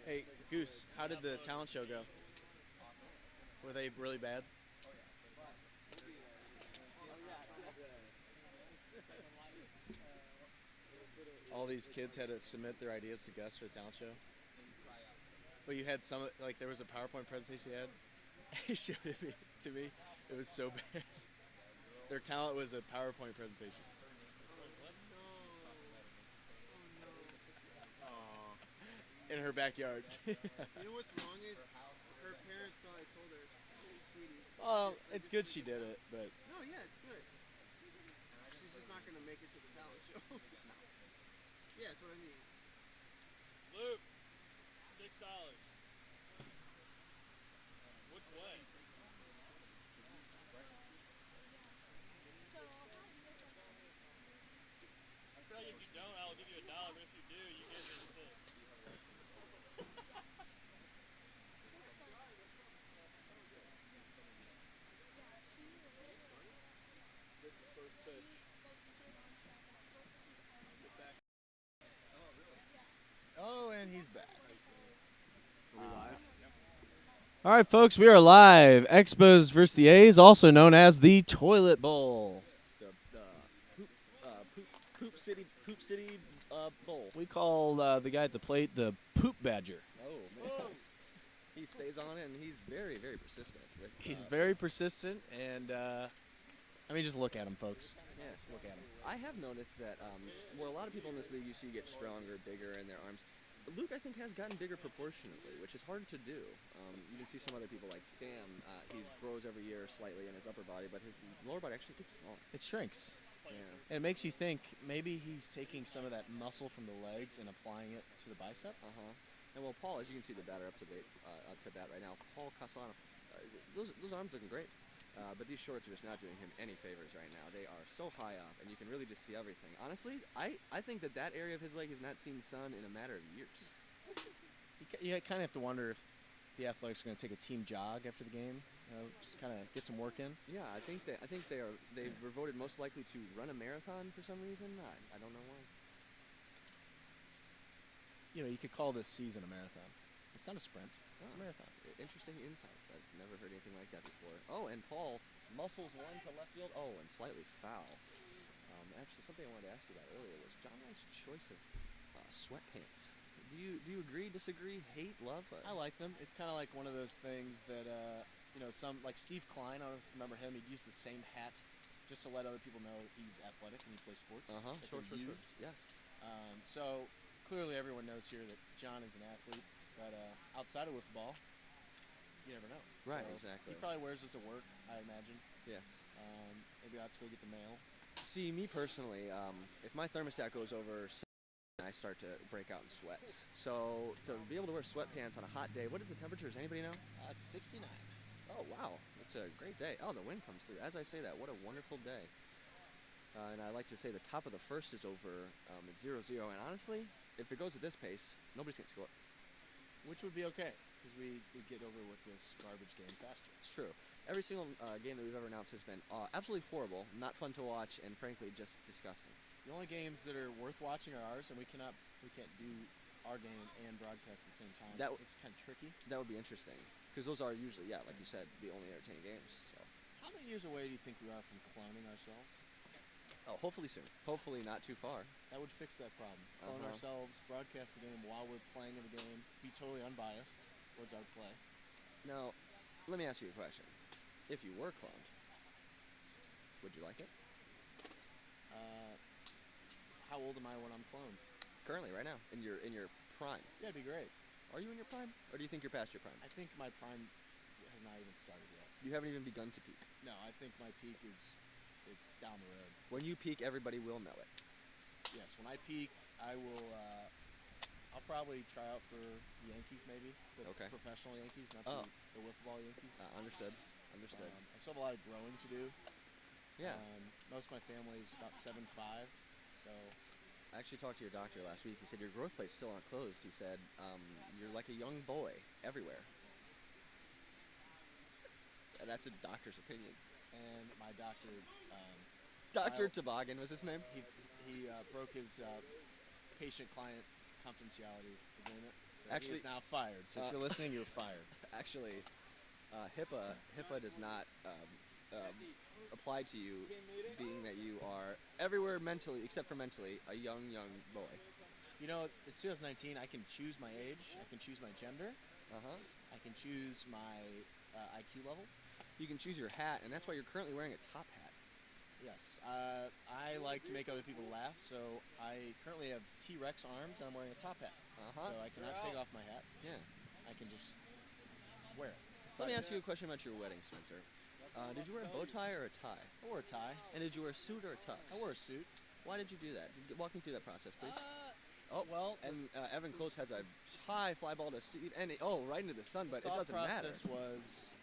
Hey, Goose, how did the talent show go? Were they really bad? All these kids had to submit their ideas to Gus for the talent show. But you had some, like there was a PowerPoint presentation you had. He showed it to me. It was so bad. Their talent was a PowerPoint presentation. In her backyard. You know what's wrong is her parents probably told her, "Hey, sweetie." Well, it's good she did it, but No, yeah, it's good. She's just not gonna make it to the talent show. Yeah, that's what I mean. Luke, $6. Which way? I feel like if you don't, I'll give you $1. But if you do, you give me 6. this is first pitch. Oh, and he's back. Are we live? All right, folks, we are live. Expos versus the A's, also known as the Toilet Bowl. The Poop City Bowl. We call the guy at the plate the Poop Badger. Oh, man. He stays on it, and he's very, very persistent. He's very persistent, and I mean, just look at him, folks. Yeah. Just look at him. I have noticed that where a lot of people in this league you see get stronger, bigger in their arms, Luke, I think, has gotten bigger proportionately, which is hard to do. You can see some other people like Sam. He grows every year slightly in his upper body, but his lower body actually gets smaller. It shrinks. Yeah. And it makes you think maybe he's taking some of that muscle from the legs and applying it to the bicep. And well, Paul, as you can see, the batter up to bat right now, Paul Cassano, those arms looking great. But these shorts are just not doing him any favors right now. They are so high up, and you can really just see everything. Honestly, I think that area of his leg has not seen sun in a matter of years. You kind of have to wonder if the Athletics are going to take a team jog after the game, just kind of get some work in. Yeah, I think they were voted most likely to run a marathon for some reason. I don't know why. You know, you could call this season a marathon. It's not a sprint. It's a marathon. Interesting insights. I've never heard anything like that before. Oh, and Paul muscles one to left field. Oh, and slightly foul. Actually, something I wanted to ask you about earlier was John Wright's choice of sweatpants. Do you agree, disagree, hate, love? I like them. It's kind of like one of those things that some like Steve Klein. I don't know if you remember him. He'd use the same hat just to let other people know he's athletic and he plays sports. Short. Yes. So clearly, everyone knows here that John is an athlete. But outside of wiffle ball, you never know. Right, so exactly. He probably wears this at work, I imagine. Yes. Maybe I have to go get the mail. See, me personally, if my thermostat goes over 7, I start to break out in sweats. So to be able to wear sweatpants on a hot day, what is the temperature? Does anybody know? 69. Oh, wow. It's a great day. Oh, the wind comes through. As I say that, what a wonderful day. And I like to say the top of the first is over at 0-0. And honestly, if it goes at this pace, nobody's going to score. Which would be okay, because we get over with this garbage game faster. It's true. Every single game that we've ever announced has been absolutely horrible, not fun to watch, and frankly, just disgusting. The only games that are worth watching are ours, and we can't do our game and broadcast at the same time. It's kind of tricky. That would be interesting, because those are usually, yeah, like you said, the only entertaining games. So. How many years away do you think we are from cloning ourselves? Oh, hopefully soon. Hopefully not too far. That would fix that problem. Clone ourselves, broadcast the game while we're playing in the game, be totally unbiased towards our play. Now, let me ask you a question. If you were cloned, would you like it? How old am I when I'm cloned? Currently, right now, in your prime. Yeah, it'd be great. Are you in your prime, or do you think you're past your prime? I think my prime has not even started yet. You haven't even begun to peak. No, I think my peak is down the road. When you peak, everybody will know it. Yes, when I peak, I will. I'll probably try out for the Yankees, maybe. The professional Yankees, not the wiffle ball Yankees. Understood. I still have a lot of growing to do. Yeah. Most of my family is about 7'5", so. I actually talked to your doctor last week. He said your growth plate's still not closed. He said you're like a young boy everywhere. And that's a doctor's opinion. And my doctor, Dr. I'll- Toboggan was his name? he broke his patient-client confidentiality agreement. So Actually- he is now fired. So if you're listening, you're fired. Actually, HIPAA does not apply to you, being that you are everywhere mentally, except for mentally, a young boy. You know, it's 2019. I can choose my age. I can choose my gender. Uh-huh. I can choose my IQ level. You can choose your hat, and that's why you're currently wearing a top hat. Yes. I like to make other people laugh, so I currently have T-Rex arms, and I'm wearing a top hat. Uh-huh. So I cannot take off my hat. Yeah. I can just wear it. Let me ask you a question about your wedding, Spencer. Did you wear a bow tie or a tie? I wore a tie. And did you wear a suit or a tux? I wore a suit. Why did you do that? Walk me through that process, please. Well, And Evan Close has a high fly ball to Steve, and right into the sun, but it thought doesn't matter. process was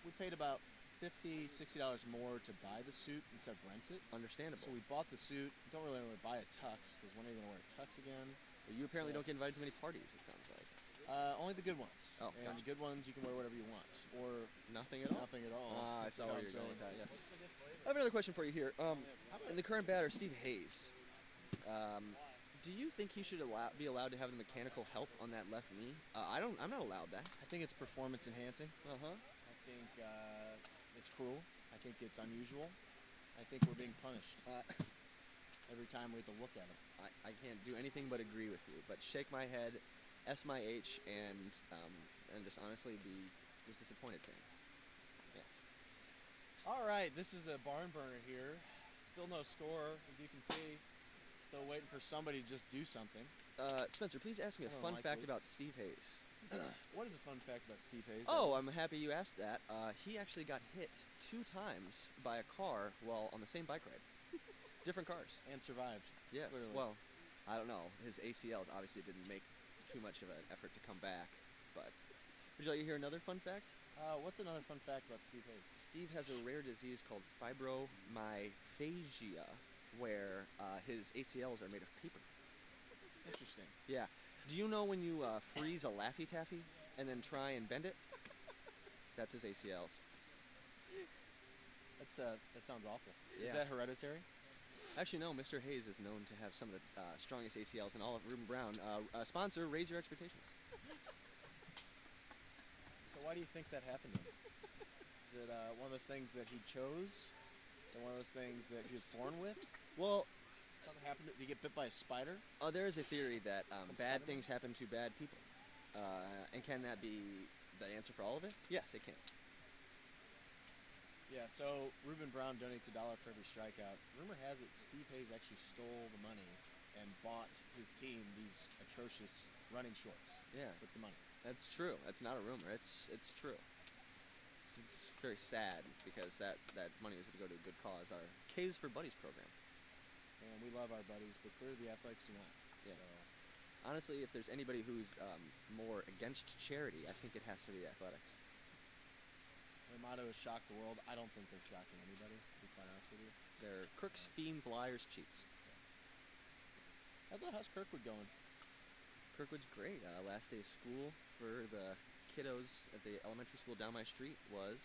we paid about $50, $60 more to buy the suit instead of rent it. Understandable. So we bought the suit. Don't really want to buy a tux because when are you going to wear a tux again? But you apparently don't get invited to many parties, it sounds like. Only the good ones. Oh, and gotcha. the good ones you can wear whatever you want, or Nothing at all? nothing at all. Ah, I saw You know where what you're I'm going with that, saying? yeah. I have another question for you here. In the current batter, Steve Hayes, do you think he should be allowed to have the mechanical help on that left knee? I'm not allowed that. I think it's performance enhancing. Uh-huh. I think it's cruel. I think it's unusual. I think we're being punished every time we have to look at him. I can't do anything but agree with you, but shake my head, S my H, and just honestly be just disappointed for him. Yes. All right, this is a barn burner here. Still no score, as you can see. Still waiting for somebody to just do something. Spencer, please ask me a Oh, fun Mike, fact please. about Steve Hayes. What is a fun fact about Steve Hayes? Oh, I'm happy you asked that. He actually got hit 2 times by a car while on the same bike ride. Different cars. And survived. Yes. Clearly. Well, I don't know. His ACLs obviously didn't make too much of an effort to come back. But would you like to hear another fun fact? What's another fun fact about Steve Hayes? Steve has a rare disease called fibromyalgia, where his ACLs are made of paper. Interesting. Yeah. Do you know when you freeze a Laffy Taffy and then try and bend it? That's his ACLs. That sounds awful. Is Yeah. that hereditary? Actually, no. Mr. Hayes is known to have some of the strongest ACLs in all of Reuben Brown. Sponsor, raise your expectations. So why do you think that happened to him? Is it one of those things that he chose? Is it one of those things that he was born with? Well, Something happened? Did he get bit by a spider? there is a theory that bad Spider-Man? things happen to bad people. And can that be the answer for all of it? Yes, it can. Yeah, so Reuben Brown donates $1 for every strikeout. Rumor has it Steve Hayes actually stole the money and bought his team these atrocious running shorts Yeah, with the money. that's true. That's not a rumor. It's true. It's very sad because that money was going to go to a good cause. Our K's for Buddies program. And we love our buddies, but clearly the Athletics do not. Yeah. So, Honestly, if there's anybody who's more against charity, I think it has to be athletics. their motto is shock the world. I don't think they're shocking anybody, to be quite honest with you. They're crooks, fiends, liars, cheats. How's Kirkwood going? Kirkwood's great. Last day of school for the kiddos at the elementary school down my street was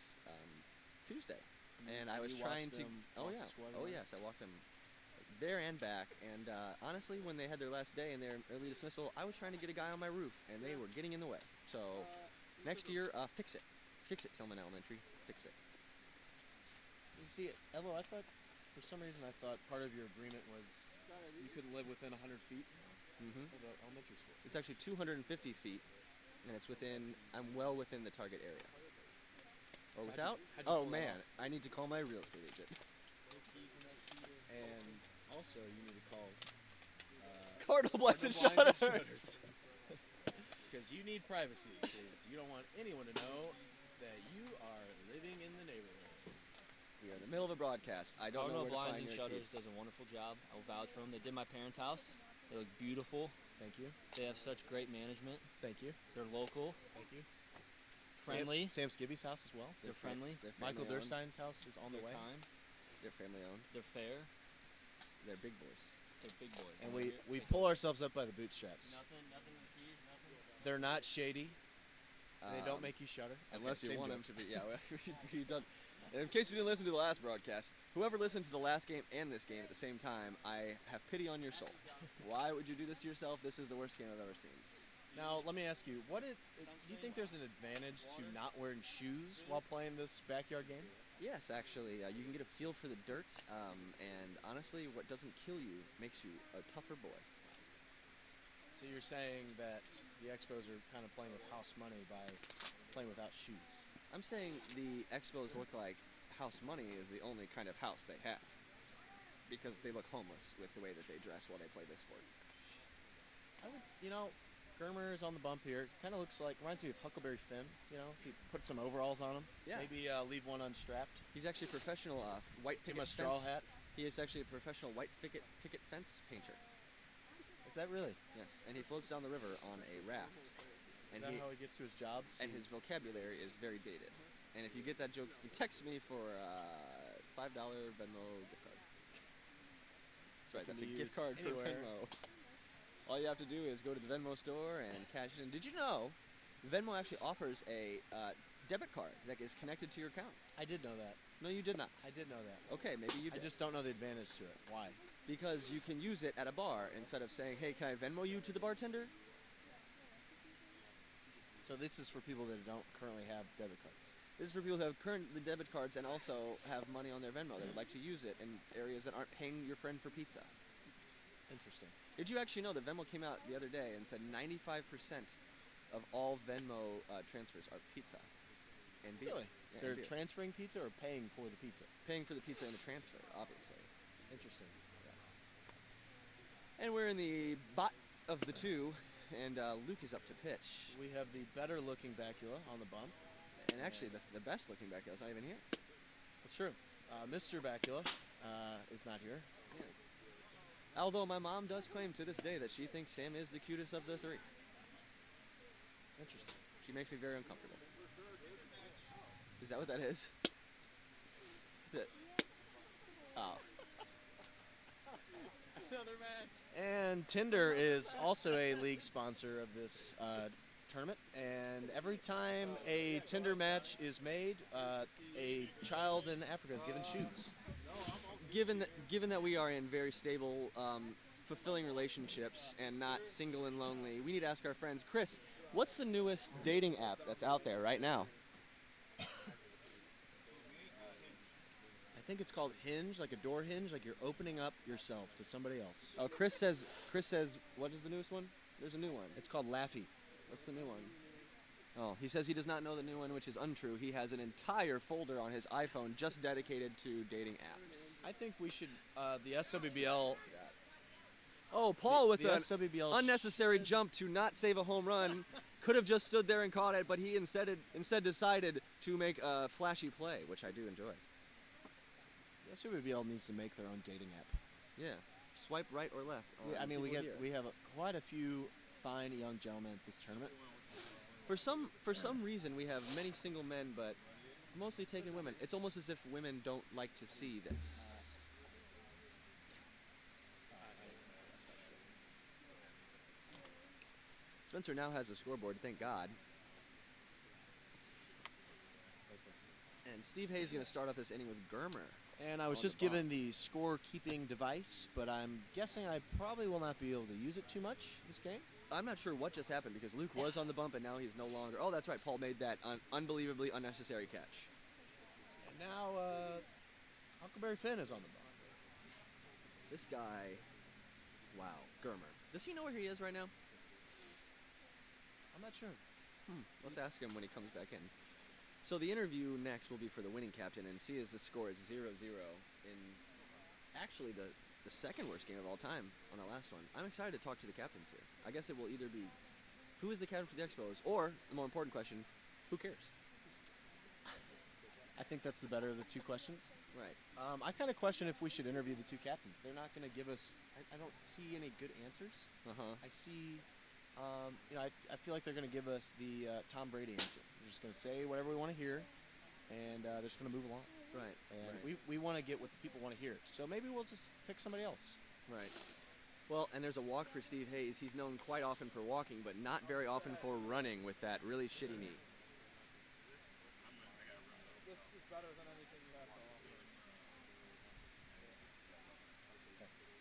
Tuesday. And I was You trying watched to. them Oh walk yeah. the squad Oh around? yes, I walked them there and back. And honestly, when they had their last day and their early dismissal, I was trying to get a guy on my roof, and they were getting in the way. So next year, fix it. Fix it, Tillman Elementary. Fix it. You see, Evo, I thought, for some reason, I thought part of your agreement was you couldn't live within 100 feet Mm-hmm. of the elementary school. It's actually 250 feet, and it's within. I'm well within the target area. Or So without? how'd you Oh pull that man, I need to call my real estate agent. And also, you need to call Cardinal Blinds and Cardinal Blinds and Shutters. because you need privacy. Because you don't want anyone to know that you are living in the neighborhood. We are in the middle of a broadcast. I don't know Cardinal where to Blinds find and your Shutters keys. does a wonderful job. I'll vouch for them. They did my parents' house. They look beautiful. Thank you. They have such great management. Thank you. They're local, Thank you. friendly. Sam Skibby's house as well. They're friendly. They're Michael family owned. Durstein's house is on the They're way. kind. They're family owned. They're fair. They're big boys. For big boys. and you know, we big pull boys. ourselves up by the bootstraps. Nothing with the keys, nothing. They're not shady. They don't Um, make you shudder. Unless Okay, you same want jokes. him to be, yeah. You done. And in case you didn't listen to the last broadcast, whoever listened to the last game and this game at the same time, I have pity on your soul. Why would you do this to yourself? This is the worst game I've ever seen. Now, let me ask you, do you think there's an advantage to not wearing shoes while playing this backyard game? Yes, actually, you can get a feel for the dirt, and honestly, what doesn't kill you makes you a tougher boy. So you're saying that the Expos are kind of playing with house money by playing without shoes? I'm saying the Expos look like house money is the only kind of house they have, because they look homeless with the way that they dress while they play this sport. I would, Germer is on the bump here. Kind of reminds me of Huckleberry Finn. If you put some overalls on him, Yeah. maybe leave one unstrapped. He's actually a professional white Give him picket a straw fence. hat. He is actually a professional white picket fence painter. Is that really? Yes, and he floats down the river on a raft. Is that how he gets to his jobs? And his vocabulary is very dated. And if you get that joke, you text me for $5 Venmo gift card. That's right, that's a Can be gift used card for anywhere. Venmo. All you have to do is go to the Venmo store and cash it in. Did you know Venmo actually offers a debit card that is connected to your account? I did know that. No, you did not. I did know that. Okay, maybe you I did. just don't know the advantage to it. Why? Because you can use it at a bar instead of saying, hey, can I Venmo you to the bartender? So this is for people that don't currently have debit cards. This is for people who have currently debit cards and also have money on their Venmo. They would like to use it in areas that aren't paying your friend for pizza. Interesting. Did you actually know that Venmo came out the other day and said 95% of all Venmo transfers are pizza and beer? Really? Yeah, They're and beer. transferring pizza or paying for the pizza? Paying for the pizza and the transfer, obviously. Interesting. Yes. And we're in the bot of the two, and Luke is up to pitch. We have the better looking Bacula on the bump. And actually, the best looking back is not even here. That's true. Mr. Bacula is not here. Although my mom does claim to this day that she thinks Sam is the cutest of the three. Interesting. She makes me very uncomfortable. Is that what that is? Oh. Another match. And Tinder is also a league sponsor of this tournament. And every time a Tinder match is made, a child in Africa is given shoes. Given that we are in very stable, fulfilling relationships and not single and lonely, we need to ask our friends, Chris, what's the newest dating app that's out there right now? I think it's called Hinge, like a door hinge, like you're opening up yourself to somebody else. Oh, Chris says, what is the newest one? There's a new one. It's called Laffy. What's the new one? Oh, he says he does not know the new one, which is untrue. He has an entire folder on his iPhone just dedicated to dating apps. I think we should, the SWBL. Oh, Paul with the an SWBL unnecessary jump to not save a home run. Could have just stood there and caught it, but he instead decided to make a flashy play, which I do enjoy. The SWBL needs to make their own dating app. Yeah. Swipe right or left. I mean, we people here. have quite a few fine young gentlemen at this tournament. For some reason, we have many single men, but mostly taken women. It's almost as if women don't like to see this. Spencer now has a scoreboard, thank God. And Steve Hayes is going to start off this inning with Germer. And I was on just the ball. given the score-keeping device, but I'm guessing I probably will not be able to use it too much this game. I'm not sure what just happened because Luke was on the bump and now he's no longer. Oh, that's right. Paul made that unbelievably unnecessary catch. And now Huckleberry Finn is on the ball. This guy, wow, Germer. Does he know where he is right now? I'm not sure. Let's ask him when he comes back in. So the interview next will be for the winning captain, and see as the score is 0-0 in actually the second worst game of all time on our last one. I'm excited to talk to the captains here. I guess it will either be who is the captain for the Expos, or the more important question, who cares? I think that's the better of the two questions. Right. I kind of question if we should interview the two captains. They're not going to give us. I don't see any good answers. I see. I feel like they're going to give us the Tom Brady answer. They're just going to say whatever we want to hear, and they're just going to move along. Right. And right. we want to get what the people want to hear. So maybe we'll just pick somebody else. Right. Well, and there's a walk for Steve Hayes. He's known quite often for walking, but not very often for running with that really shitty knee. This is better than anything you have to offer.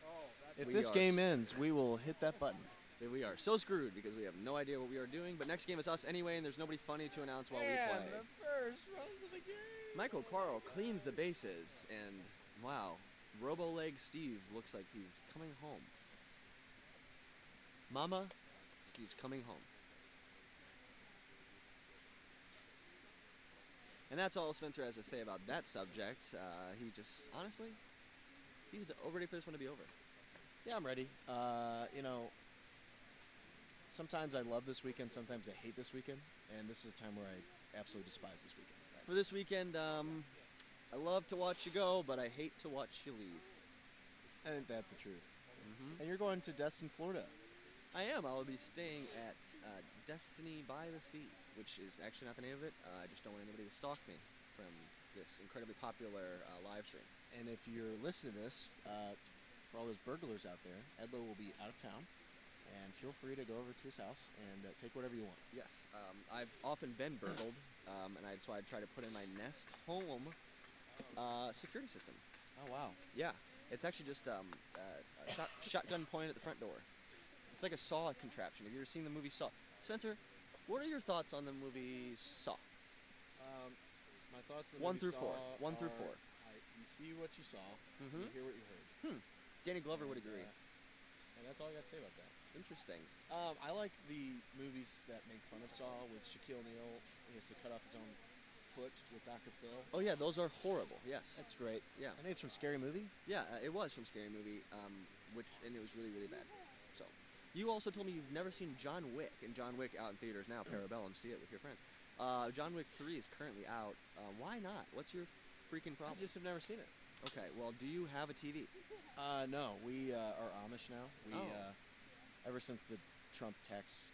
Oh, that's If We this are game s- ends, we will hit that button. So we are so screwed because we have no idea what we are doing. But next game is us anyway, and there's nobody funny to announce while we play. first runs of the game. Michael Carl cleans the bases, and wow, Robo-Leg Steve looks like he's coming home. Mama, Steve's coming home. And that's all Spencer has to say about that subject. He just, honestly, he's ready for this one to be over. Yeah, I'm ready. You know, sometimes I love this weekend, sometimes I hate this weekend, and this is a time where I absolutely despise this weekend. For this weekend, I love to watch you go, but I hate to watch you leave. Ain't that the truth? Mm-hmm. And you're going to Destin, Florida. I am. I'll be staying at Destiny by the Sea, which is actually not the name of it. I just don't want anybody to stalk me from this incredibly popular live stream. And if you're listening to this, for all those burglars out there, Edlo will be out of town, and feel free to go over to his house and take whatever you want. Yes, I've often been burgled, and that's why I try to put in my Nest Home security system. Oh, wow. Yeah, it's actually just a shotgun point at the front door. It's like a Saw contraption. Have you ever seen the movie Saw? Spencer, what are your thoughts on the movie Saw? My thoughts on the 1 movie through 4. Saw 1 through are, 4. You see what you saw, Mhm. you hear what you heard. Danny Glover would agree. And that's all I got to say about that. Interesting. I like the movies that make fun of Saw with Shaquille O'Neal. He has to cut off his own foot with Dr. Phil. Oh yeah, those are horrible. Yes. That's great. Yeah. I think it's from Scary Movie. Yeah, it was from Scary Movie, and it was really, really bad. So, you also told me you've never seen John Wick, and John Wick out in theaters now. Parabellum, see it with your friends. John Wick 3 is currently out. Why not? What's your freaking problem? I just have never seen it. Okay, well, do you have a TV? No, we are Amish now. We Oh. ever since the Trump tax,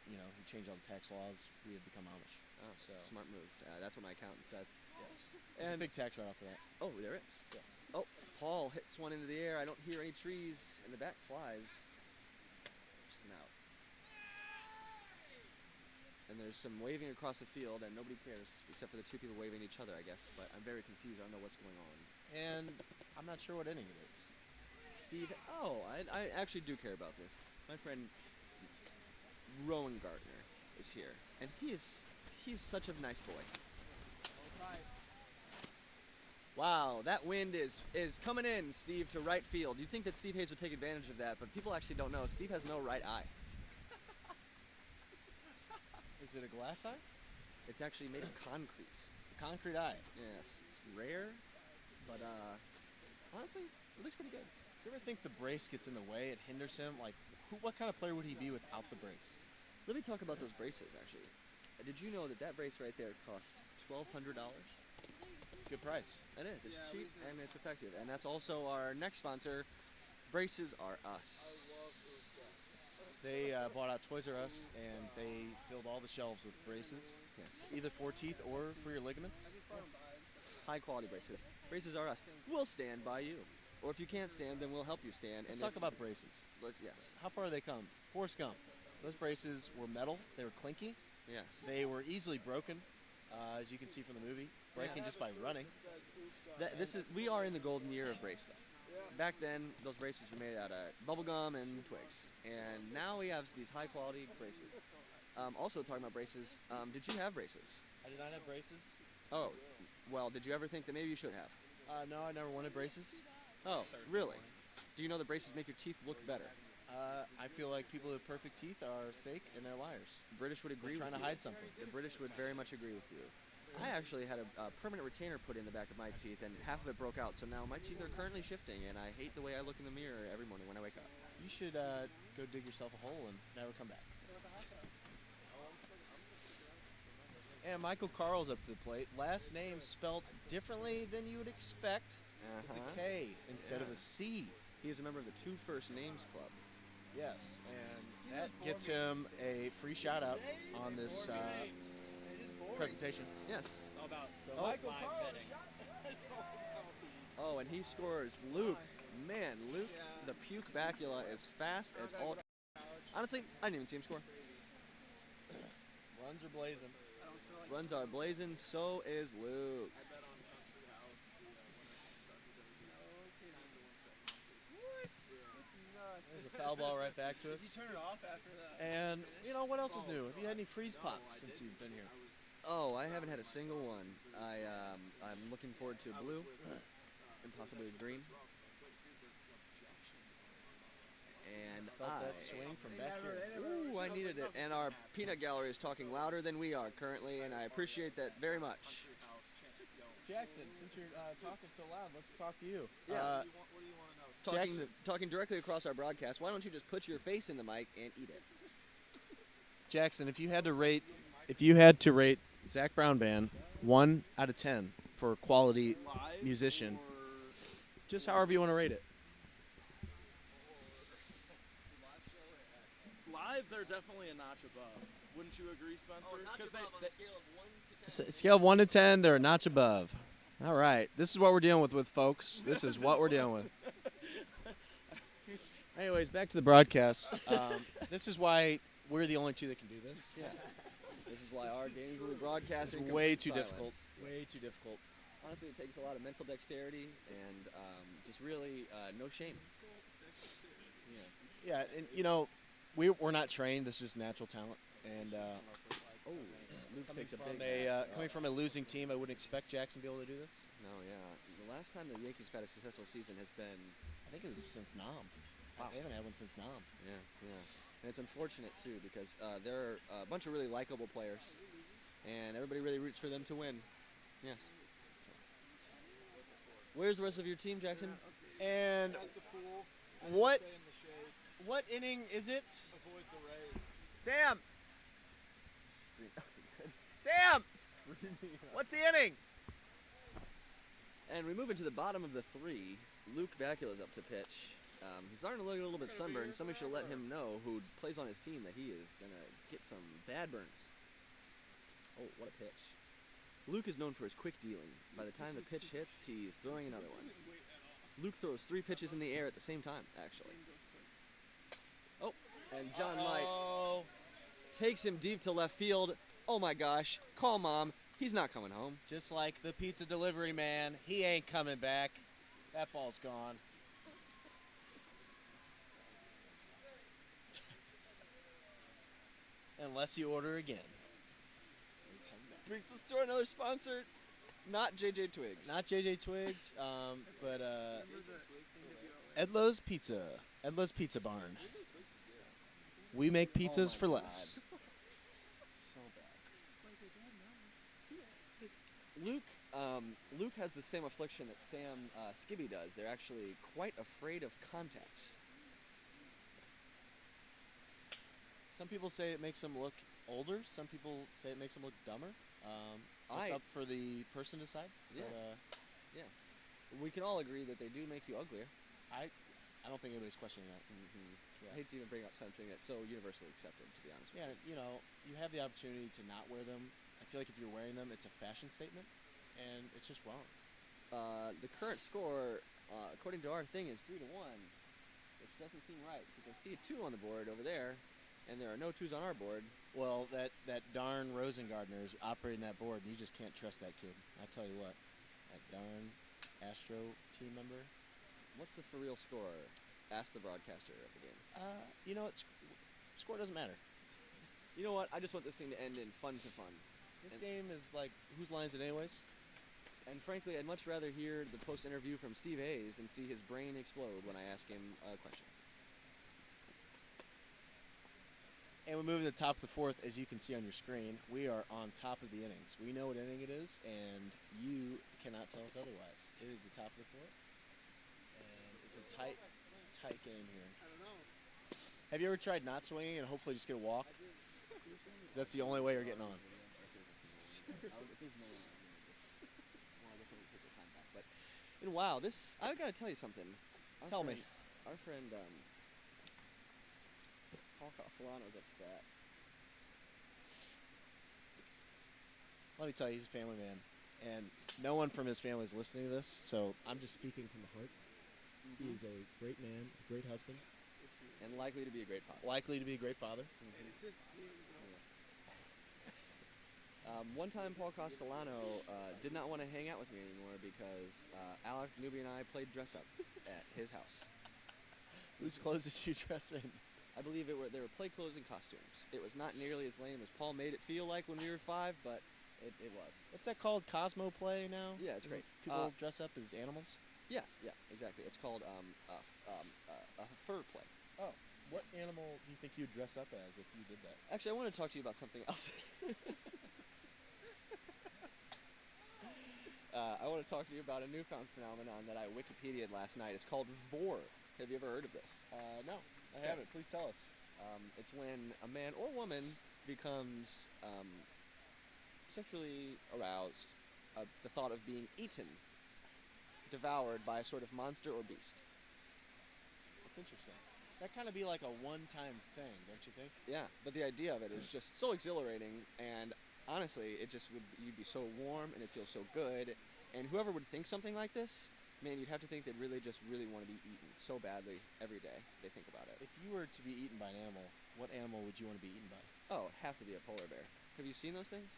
he changed all the tax laws, we have become Amish. Oh, So smart move. That's what my accountant says. yes, there's a And big tax write-off for that. oh, there is. Yes. Oh, Paul hits one into the air. I don't hear any trees, and the bat flies. Which is an out. And there's some waving across the field, and nobody cares, except for the two people waving at each other, I guess. But I'm very confused. I don't know what's going on. And I'm not sure what inning it is. Steve, I actually do care about this. My friend Rowan Gardner is here, and he's such a nice boy. Wow, that wind is coming in, Steve, to right field. You'd think that Steve Hayes would take advantage of that, but people actually don't know. Steve has no right eye. Is it a glass eye? It's actually made of concrete. A concrete eye. Yes, it's rare, but honestly, it looks pretty good. Do you ever think the brace gets in the way? It hinders him? Like, what kind of player would he be without the brace? Let me talk about those braces, actually. Did you know that brace right there cost $1,200? It's a good price. It is. It's Yeah, cheap we do. and it's effective. And that's also our next sponsor. Braces are us. They bought out Toys R Us, and they filled all the shelves with braces, Yes. either for teeth or for your ligaments. High quality braces. Braces are us. We'll stand by you. Or if you can't stand, then we'll help you stand. Let's and talk if- about braces. Yes. How far they come? Forrest Gump. Those braces were metal. They were clinky. Yes. They were easily broken, as you can see from the movie, breaking just by running. We are in the golden year of brace, though. Back then, those braces were made out of bubble gum and twigs, and now we have these high quality braces. Also talking about braces, did you have braces? I did not have braces. Oh, well, did you ever think that maybe you should have? No, I never wanted braces. Oh, really? Do you know that braces make your teeth look better? I feel like people with perfect teeth are fake and they're liars. The British would agree They're with trying to you. hide something. The British would very much agree with you. I actually had a permanent retainer put in the back of my teeth, and half of it broke out, so now my teeth are currently shifting, and I hate the way I look in the mirror every morning when I wake up. You should go dig yourself a hole and never come back. And Michael Carl's up to the plate. Last name spelt differently than you would expect. It's a K instead of a C. He is a member of the Two First Names Club. Yes, and that gets him a free shout out on this presentation. Yes. It's all about Oh. live betting. Oh, and he scores Luke. Man, Luke the puke bacula is fast as all. Honestly, I didn't even see him score. Runs are blazing. Runs are blazing. So is Luke. There's a foul ball right back to Did us. he turn it off after that? And, what else is new? Have you had any freeze pops since you've been here? Oh, I haven't had a single one. I'm looking forward to blue and possibly green. And Felt that swing from back here. Ooh, I needed it. And our peanut gallery is talking louder than we are currently, and I appreciate that very much. Jackson, since you're talking so loud, let's talk to you. Yeah. Jackson. Talking directly across our broadcast, why don't you just put your face in the mic and eat it? Jackson, if you had to rate Zach Brown Band 1 out of 10 for quality musician, just however you want to rate it. Live, they're definitely a notch above. Wouldn't you agree, Spencer? Scale of 1 to 10, they're a notch above. All right. This is what we're dealing with folks. This is what we're dealing with. Anyways, back to the broadcast. This is why we're the only two that can do this. Yeah. This is why our games will be broadcasted. It's way too difficult. Way too difficult. Honestly, it takes a lot of mental dexterity and just really no shame. Yeah, and we're not trained. This is just natural talent. And Luke takes a from big coming from a losing team, I wouldn't expect Jackson to be able to do this. No, yeah. The last time the Yankees have had a successful season has been, I think it was since Nam. Wow. They haven't had one since Nam. yeah. And it's unfortunate too because they're a bunch of really likable players, and everybody really roots for them to win. Yes. Where's the rest of your team, Jackson? And what inning is it? Sam! Sam! What's the inning? And we move into the bottom of the three. Luke Bacula's up to pitch. He's starting to look a little bit sunburned. Somebody should let him know, who plays on his team, that he is going to get some bad burns. Oh, what a pitch. Luke is known for his quick dealing. By the time the pitch hits, he's throwing another one. Luke throws 3 pitches in the air at the same time, actually. Oh, and John Light takes him deep to left field. Oh my gosh, call Mom. He's not coming home. Just like the pizza delivery man, he ain't coming back. That ball's gone. Unless you order again. Brings us to another sponsor, not JJ Twigs. Not JJ Twigs, but Edlo's Pizza. Edlo's Pizza Barn. We make pizzas for less. So bad. Luke has the same affliction that Sam Skibby does. They're actually quite afraid of contacts. Some people say it makes them look older. Some people say it makes them look dumber. It's up for the person to decide. Yeah. But, Yeah. We can all agree that they do make you uglier. I don't think anybody's questioning that. I hate to even bring up something that's so universally accepted, to be honest with you. Yeah, you have the opportunity to not wear them. I feel like if you're wearing them, it's a fashion statement, and it's just wrong. The current score, according to our thing, is 3-1, which doesn't seem right because I see a 2 on the board over there, and there are no 2s on our board. Well, that darn Rosengardner is operating that board, and you just can't trust that kid. I tell you what, that darn Astro team member. What's the for real score? Ask the broadcaster of the game. Score doesn't matter. You know what? I just want this thing to end in fun to fun. This game is like, whose line is it anyways? And frankly, I'd much rather hear the post-interview from Steve Hayes and see his brain explode when I ask him a question. And we move to the top of the 4th, as you can see on your screen. We are on top of the innings. We know what inning it is, and you cannot tell us otherwise. It is the top of the 4th, and it's a tight game here. I don't know. Have you ever tried not swinging and hopefully just get a walk? That's the only way you're getting on. And wow, I gotta tell you something. Tell me. Our friend Paul Castellano's up to bat. Let me tell you, he's a family man, and no one from his family is listening to this, so I'm just speaking from the heart. He is a great man, a great husband, And likely to be a great father. likely to be a great father. And it's just, One time, Paul Castellano did not want to hang out with me anymore because Alec, Newbie, and I played dress up at his house. Whose clothes did you dress in? I believe they were play clothes and costumes. It was not nearly as lame as Paul made it feel like when we were 5, but it was. What's that called? Cosmo play now? Yeah, it's great. People dress up as animals? Yes, yeah, exactly. It's called a fur play. Oh. What animal do you think you'd dress up as if you did that? Actually, I want to talk to you about something else. I want to talk to you about a newfound phenomenon that I Wikipedia'd last night. It's called vor. Have you ever heard of this? No, I haven't. Please tell us. It's when a man or woman becomes sexually aroused at the thought of being eaten, devoured by a sort of monster or beast. That's interesting. That kind of be like a one-time thing, don't you think? Yeah, but the idea of it is just so exhilarating, and honestly, you'd be so warm and it feels so good, and whoever would think something like this, man, you'd have to think they'd really want to be eaten so badly every day they think about it. If you were to be eaten by an animal, what animal would you want to be eaten by? Oh, it'd have to be a polar bear. Have you seen those things?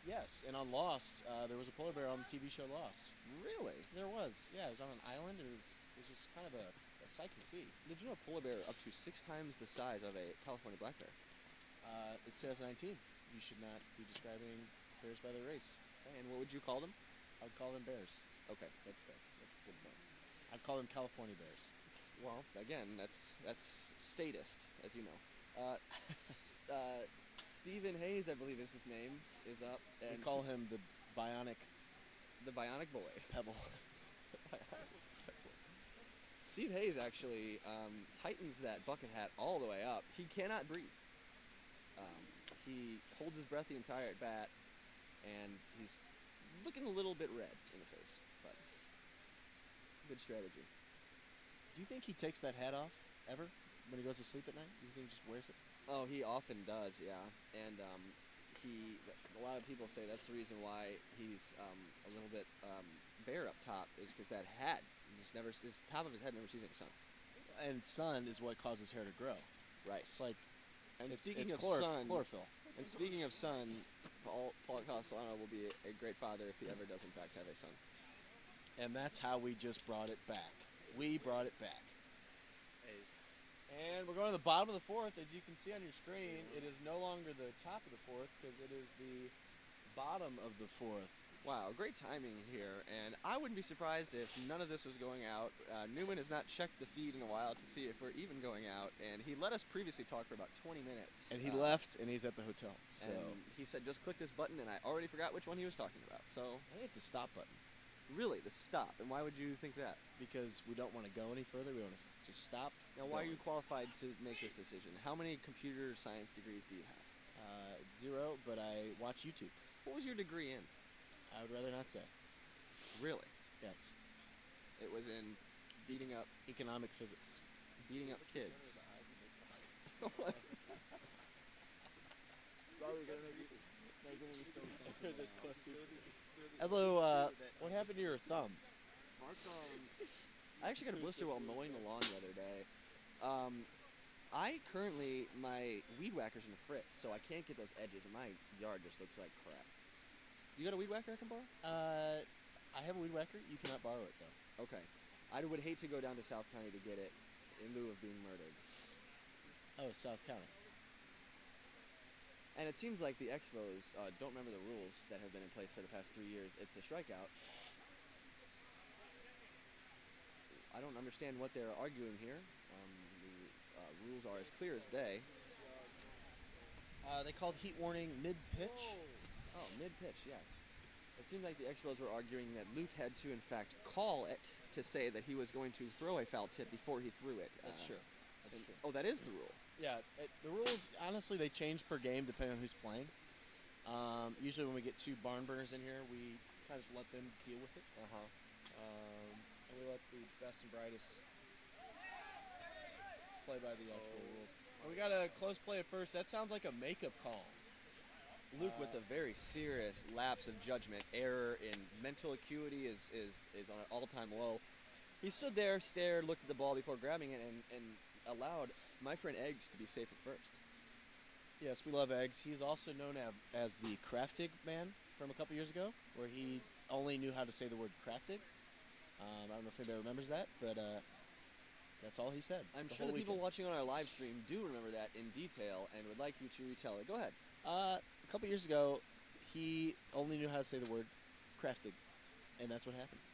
Yes, and on Lost, there was a polar bear on the TV show Lost. Really? There was. Yeah, it was on an island. It was just kind of a sight to see. Did you know a polar bear up to 6 times the size of a California black bear? It's 2019. You should not be describing bears by their race. And what would you call them? I'd call them bears. Okay, that's fair. That's good enough. I'd call them California bears. Well, again, that's statist, as you know. Stephen Hayes, I believe is his name, is up. And We call him the Bionic the Bionic Boy. Pebble. Steve Hayes actually tightens that bucket hat all the way up. He cannot breathe. He holds his breath the entire at bat, and he's looking a little bit red in the face, but good strategy. Do you think he takes that hat off ever when he goes to sleep at night? Do you think he just wears it? Oh, he often does, yeah. And a lot of people say that's the reason why he's a little bit bare up top, is because that hat, his top of his head never sees any sun. And sun is what causes hair to grow. Right. It's like, And it's speaking of chlorophyll. sun, and speaking of sun, Paul Castellano will be a great father if he ever does in fact have a son. And that's how we just brought it back. We brought it back. And we're going to the bottom of the 4th. As you can see on your screen, it is no longer the top of the 4th because it is the bottom of the 4th. Wow, great timing here, and I wouldn't be surprised if none of this was going out. Newman has not checked the feed in a while to see if we're even going out, and he let us previously talk for about 20 minutes. And he left, and he's at the hotel. So And he said, just click this button, and I already forgot which one he was talking about. So, I think it's the stop button really, the stop, and why would you think that? because we don't want to go any further. We want to just stop. Now, why are you going. qualified to make this decision? How many computer science degrees do you have? 0, but I watch YouTube. What was your degree in? I would rather not say. Really? Yes. It was in beating up Economic physics. kids. Although, what happened to your thumb? I actually got a blister while mowing the lawn the other day. My weed whacker's in the fritz, so I can't get those edges, and my yard just looks like crap. You got a weed whacker I can borrow? I have a weed whacker. You cannot borrow it, though. Okay. I would hate to go down to South County to get it in lieu of being murdered. Oh, South County. And it seems like the Expos don't remember the rules that have been in place for the past 3 years. It's a strikeout. I don't understand what they're arguing here. The rules are as clear as day. They called heat warning mid-pitch. Oh, mid-pitch, yes. It seemed like the Expos were arguing that Luke had to, in fact, call it to say that he was going to throw a foul tip before he threw it. That's true. That's true. Oh, that is the rule. Yeah, the rules, honestly, they change per game depending on who's playing. Usually when we get 2 barn burners in here, we kind of just let them deal with it. And we let the best and brightest play by the actual rules. And we got a close play at first. That sounds like a makeup call. Luke with a very serious lapse of judgment, error in mental acuity is on an all-time low. He stood there, stared, looked at the ball before grabbing it, and allowed my friend Eggs to be safe at first. Yes, we love Eggs. He's also known as the Craftig man from a couple years ago, where he only knew how to say the word Craftig. I don't know if anybody remembers that, but that's all he said. I'm the sure whole the people weekend. watching on our live stream do remember that in detail and would like you to retell it. Go ahead. A couple years ago, he only knew how to say the word Craftig, and that's what happened.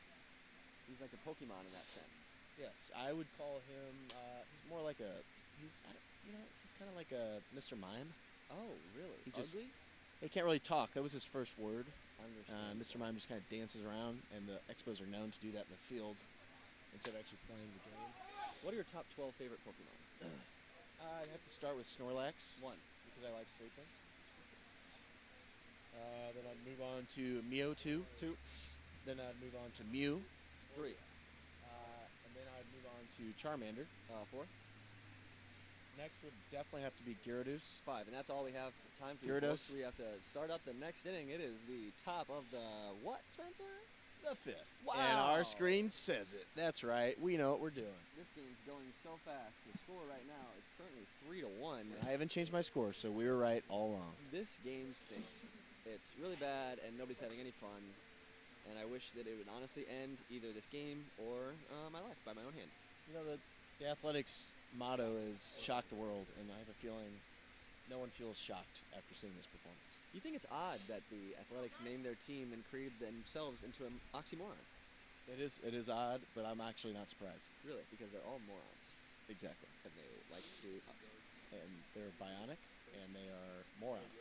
He's like a Pokemon in that sense. Yes, I would call him. He's more like a. He's he's kind of like a Mr. Mime. Oh, really? He just- Ugly? He can't really talk. That was his first word. Understand. Mr. Mime just kind of dances around, and the Expos are known to do that in the field instead of actually playing the game. What are your top 12 favorite Pokemon? I'd have to start with Snorlax. 1. Because I like sleeping. Then I'd move on to Mewtwo. 2. Then I'd move on to Mew. 3. And then I'd move on to Charmander. 4. Next would definitely have to be Gyarados. 5. And that's all we have time for. Gyarados. Folks. We have to start up the next inning. It is the top of the what, Spencer? The 5th. Wow. And our screen says it. That's right. We know what we're doing. This game's going so fast. The score right now is currently 3-1. I haven't changed my score, so we were right all along. This game stinks. It's really bad, and nobody's having any fun. And I wish that it would honestly end either this game or my life by my own hand. You know, the Athletics motto is shock the world, and I have a feeling no one feels shocked after seeing this performance. You think it's odd that the Athletics named their team and created themselves into an oxymoron? It is odd, but I'm actually not surprised. Really, because they're all morons. Exactly. And they like to do oxy. And they're bionic, and they are moronic.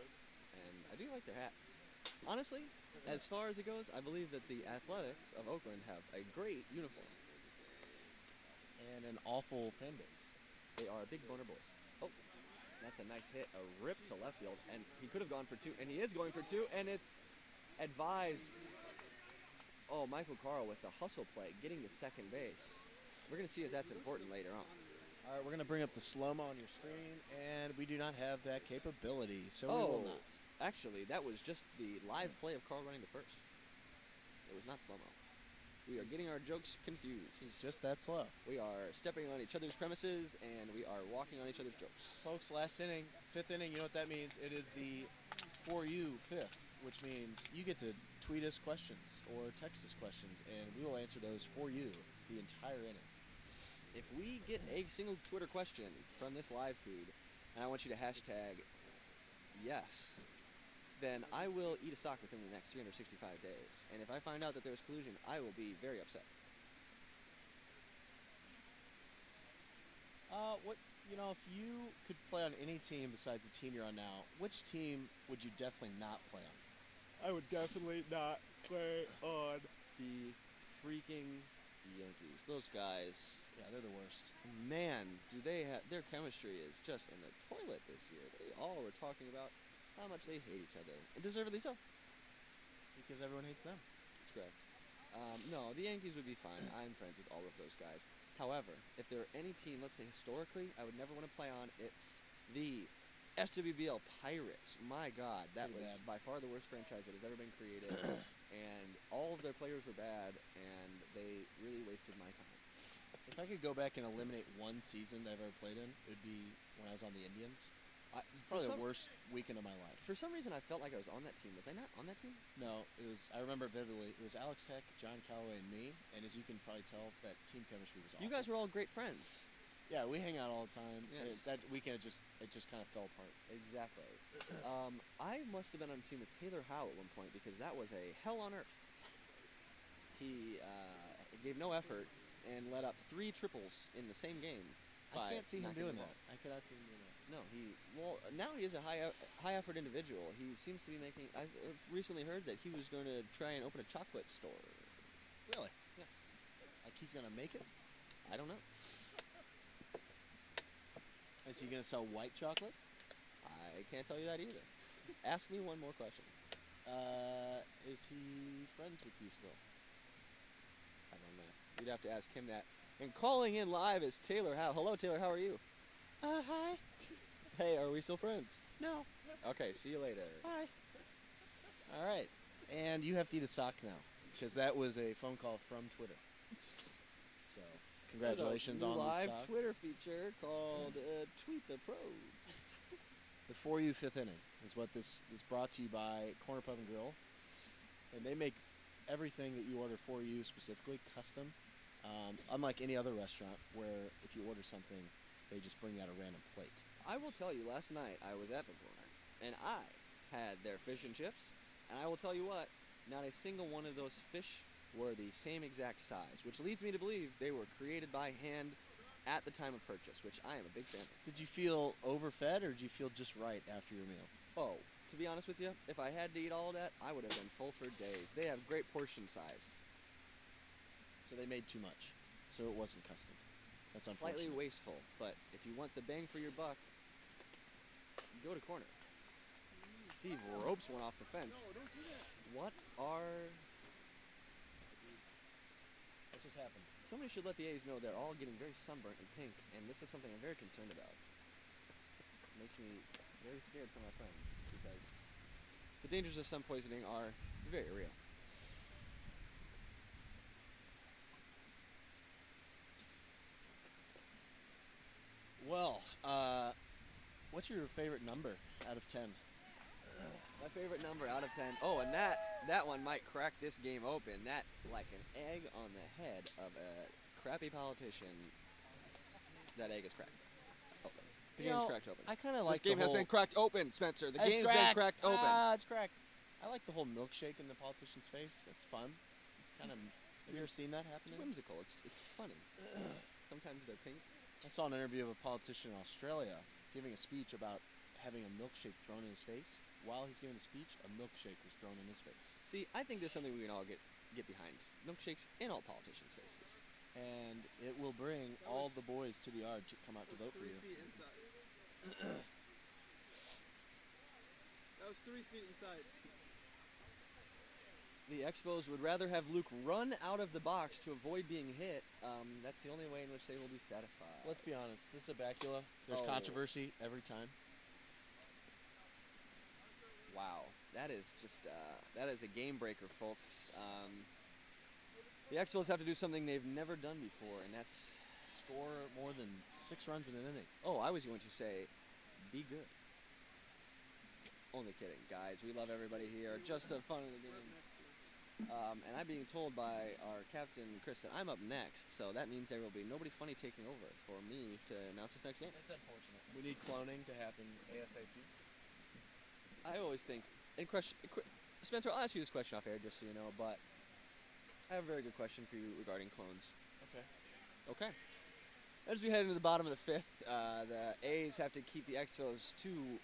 And I do like their hats. Honestly, as far as it goes, I believe that the Athletics of Oakland have a great uniform. And an awful fan base. They are big boner boys. Oh, that's a nice hit. A rip to left field. And he could have gone for 2. And he is going for 2. And it's advised. Oh, Michael Carl with the hustle play, getting to second base. We're going to see if that's important later on. All right, we're going to bring up the slow-mo on your screen, and we do not have that capability, so we will not. Actually, that was just the live play of Carl running to first. It was not slow-mo. We are getting our jokes confused. It's just that slow. We are stepping on each other's premises, and we are walking on each other's jokes. Folks, last inning, 5th inning, you know what that means? It is the For You 5th, which means you get to tweet us questions or text us questions, and we will answer those for you the entire inning. If we get a single Twitter question from this live feed, and I want you to hashtag yes, then I will eat a sock within the next 365 days. And if I find out that there was collusion, I will be very upset. If you could play on any team besides the team you're on now, which team would you definitely not play on? I would definitely not play on the freaking Yankees. Those guys, Yeah, they're the worst. man, do they have their chemistry is just in the toilet this year. They all were talking about how much they hate each other, and deservedly so. Because everyone hates them. That's correct. No, the Yankees would be fine. I'm friends with all of those guys. However, if there are any team, let's say historically, I would never want to play on, it's the SWBL Pirates. My God, that Pretty was bad. by far the worst franchise that has ever been created, and all of their players were bad, and they really wasted my time. If I could go back and eliminate one season that I've ever played in, it would be when I was on the Indians. Probably the worst weekend of my life. For some reason, I felt like I was on that team. Was I not on that team? No, it was. I remember vividly. It was Alex Heck, John Calloway, and me. And as you can probably tell, that team chemistry was awful. You guys were all great friends. Yeah, we hang out all the time. Yes. That weekend, it just kind of fell apart. Exactly. I must have been on a team with Taylor Howe at one point because that was a hell on earth. He gave no effort and let up 3 triples in the same game. I can't see him knocking doing them that. off. I cannot see him doing that. No, now he is a high effort individual. He seems to be making. I've recently heard that he was going to try and open a chocolate store. Really? Yes. Like he's gonna make it? I don't know. Is he gonna sell white chocolate? I can't tell you that either. Ask me one more question. Is he friends with you still? I don't know. You'd have to ask him that. And calling in live is Taylor Howe. Hello, Taylor. How are you? Hi. Hey, are we still friends? No. Okay, see you later. Hi. All right. And you have to eat a sock now, because that was a phone call from Twitter. So Congratulations There's a on new the live sock. Twitter feature called Tweet the Pros. The For You Fifth Inning is what this is brought to you by Corner Pub and Grill. And they make everything that you order for you specifically custom. Unlike any other restaurant where if you order something, they just bring out a random plate. I will tell you, last night I was at the corner, and I had their fish and chips, and I will tell you what, not a single one of those fish were the same exact size, which leads me to believe they were created by hand at the time of purchase, which I am a big fan of. Did you feel overfed or did you feel just right after your meal? Oh, to be honest with you, if I had to eat all of that, I would have been full for days. They have great portion size. So they made too much. So it wasn't custom. That's unfortunate. Slightly wasteful, but if you want the bang for your buck, go to corner. Steve ropes one off the fence. No, don't do that. What are... What just happened? Somebody should let the A's know they're all getting very sunburnt and pink, and this is something I'm very concerned about. It makes me very scared for my friends, because the dangers of sun poisoning are very real. Well, what's your favorite number out of 10? My favorite number out of 10. Oh, and that one might crack this game open. That, like an egg on the head of a crappy politician, that egg is cracked open. The game's cracked open. I kind of like This game the has whole... been cracked open, Spencer. The It's game's been cracked open. Ah, it's cracked. I like the whole milkshake in the politician's face. That's fun. It's kind of... Have you ever seen that It's happening? whimsical. It's funny. Sometimes they're pink. I saw an interview of a politician in Australia giving a speech about having a milkshake thrown in his face. While he's giving the speech, a milkshake was thrown in his face. See, I think there's something we can all get behind. Milkshakes in all politicians' faces. And it will bring all the boys to the yard to come out to vote for 3 you. feet inside. That was 3 feet inside. The Expos would rather have Luke run out of the box to avoid being hit. That's the only way in which they will be satisfied. Let's be honest. This is a Bacula. There's Oh. controversy every time. Wow, that is just that is a game breaker, folks. The Expos have to do something they've never done before, and that's Score more than 6 runs in an inning. oh, I was going to say, be good. Only kidding, guys. We love everybody here. Just have fun in the game. And I'm being told by our captain, Chris, that I'm up next, so that means there will be nobody funny taking over for me to announce this next game. That's unfortunate. We need cloning to happen ASAP. I always think, Spencer, I'll ask you this question off air just so you know, but I have a very good question for you regarding clones. Okay. Okay. As we head into the bottom of the 5th, the A's have to keep the Expos to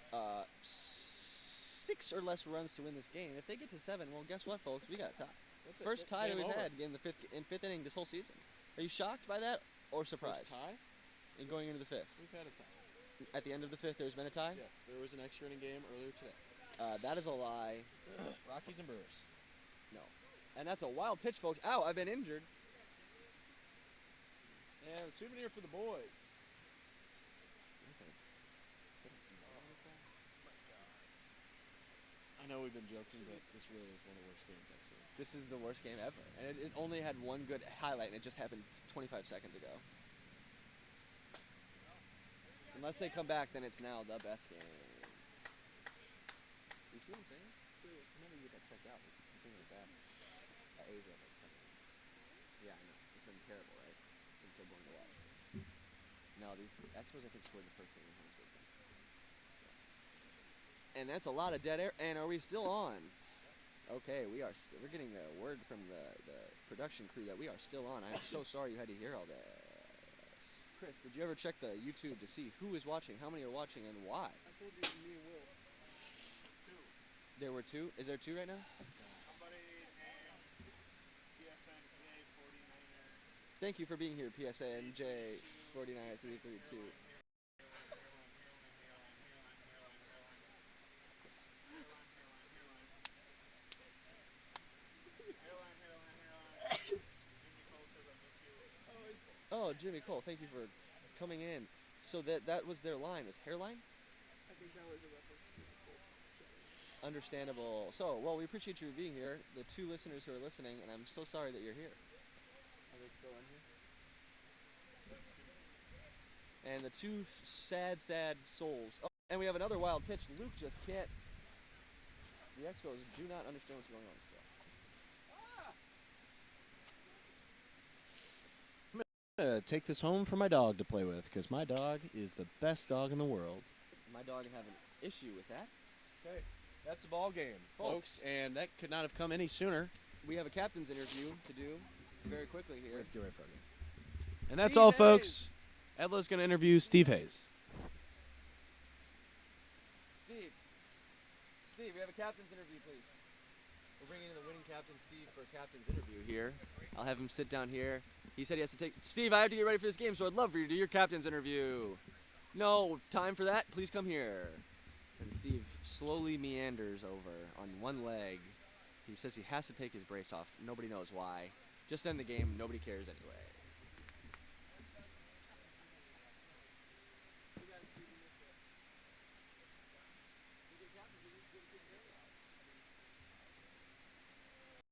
6 or less runs to win this game. If they get to 7, well, guess what, folks? We got a tie. First tie that game we've over. had in the fifth inning this whole season. Are you shocked by that or surprised? First tie? In going into the 5th. We've had a tie. At the end of the 5th, there's been a tie? Yes, there was an extra inning game earlier today. That is a lie. Rockies and Brewers. No. And that's a wild pitch, folks. Ow, I've been injured. And a souvenir for the boys. I know we've been joking, but this really is one of the worst games I've seen. This is the worst game ever. And it only had one good highlight, and it just happened 25 seconds ago. Unless they come back, then it's now the best game. You see what I'm saying? Whenever you get that checked out, you bring it back. A's are like 7. Yeah, I know. It's been terrible, right? It's been so boring to watch. No, these Expos, I think, scored the first inning. And that's a lot of dead air. And are we still on? Okay, we're getting a word from the production crew that we are still on. I'm so sorry you had to hear all that. Chris, did you ever check the YouTube to see who is watching, how many are watching, and why? I told you, me and Will. There were 2. Is there 2 right now? Somebody named PSNJ 49er. Thank you for being here, PSNJ 49332. Oh, Jimmy Cole, thank you for coming in. So that was their line, was hairline? I think that was a reference to the Colt challenge. Understandable. So, well, we appreciate you being here, the 2 listeners who are listening, and I'm so sorry that you're here. Are they still in here? and the two sad, sad souls. Oh, and we have another wild pitch. Luke just can't. The Expos do not understand what's going on still. I'm gonna take this home for my dog to play with because my dog is the best dog in the world. My dog have an issue with that. Okay, that's the ball game, Folks. and that could not have come any sooner. We have a captain's interview to do very quickly here. Let's get right from you. And that's Steve all, Hayes. folks. Edla's gonna interview Steve Hayes. Steve, we have a captain's interview, please. We're bringing in the winning captain, Steve, for a captain's interview here. I'll have him sit down here. He said he has to take... Steve, I have to get ready for this game, so I'd love for you to do your captain's interview. No time for that? Please come here. And Steve slowly meanders over on one leg. He says he has to take his brace off. Nobody knows why. Just end the game. Nobody cares anyway.